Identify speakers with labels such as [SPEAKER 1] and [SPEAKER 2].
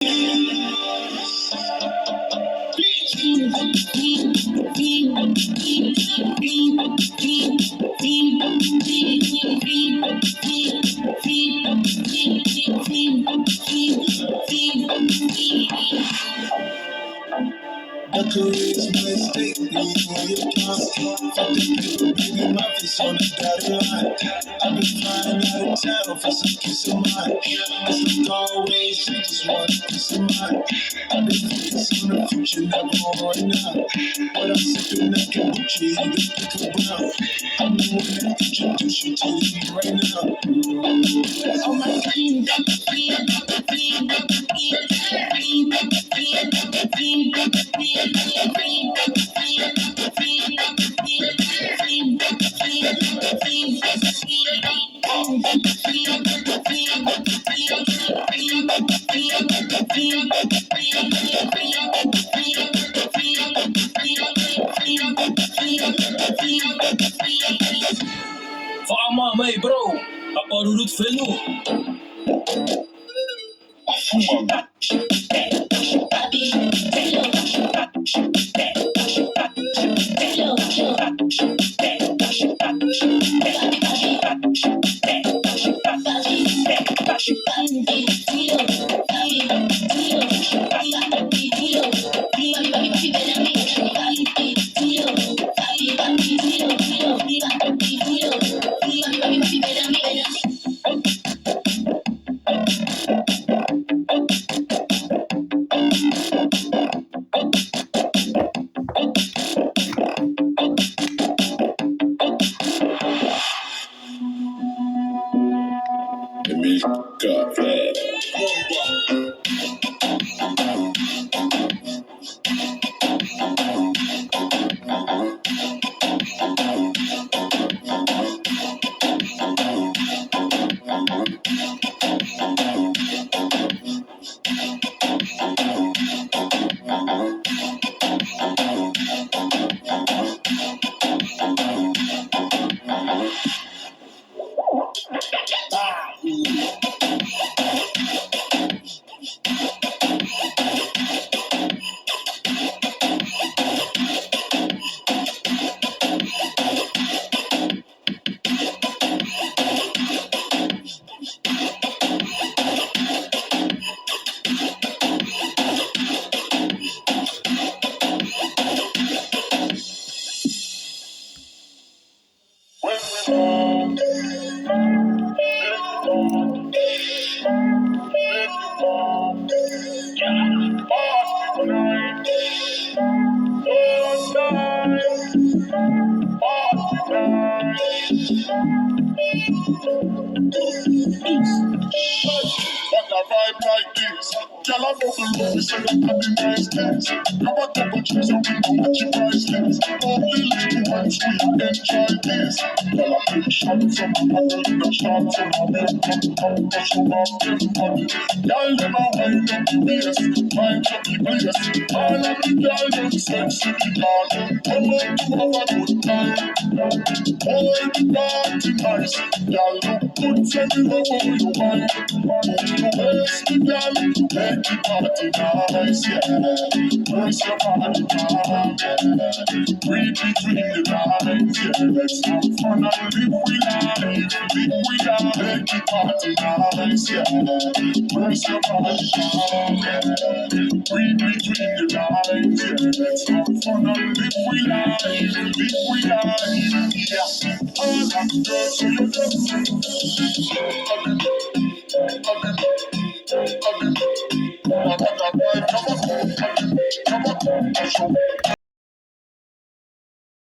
[SPEAKER 1] A career's mistake, losing all your time. Fuck the people, baby, my face on the dotted line. I've been flying out of town for some peace of mind. It's like always, you just want a peace of mind. I've been focused on the future, never on right now. But I'm sipping that kombucha, you the pick a brown. I'm the one that introduced you to you right now. Oh my God.
[SPEAKER 2] Fama mig bro, har du rut för nu?
[SPEAKER 3] Girl, I bubble up, we say that I the nice things. Have a couple cheese and we know what you priceless. All the little ones, we enjoy this. Girl, I take shots on my mother, the shots on my bed, come to show off them body. Girl, them a wine up the waist, wine up the place. All of the girl, them sexy, the garden. Come on to have a good time. Boy, the party nice. Girl, look good, send me love how you wine. Move your waist, the girl, make the party nice, yeah. Brace your body down, yeah. Read between the lines, yeah. Let's have fun and live we life, live we life. Make the party nice, yeah. Brace your body down, yeah. Read between the lines, yeah. Let's have fun and live we life, live we life, yeah. All of the girls, so you just come on,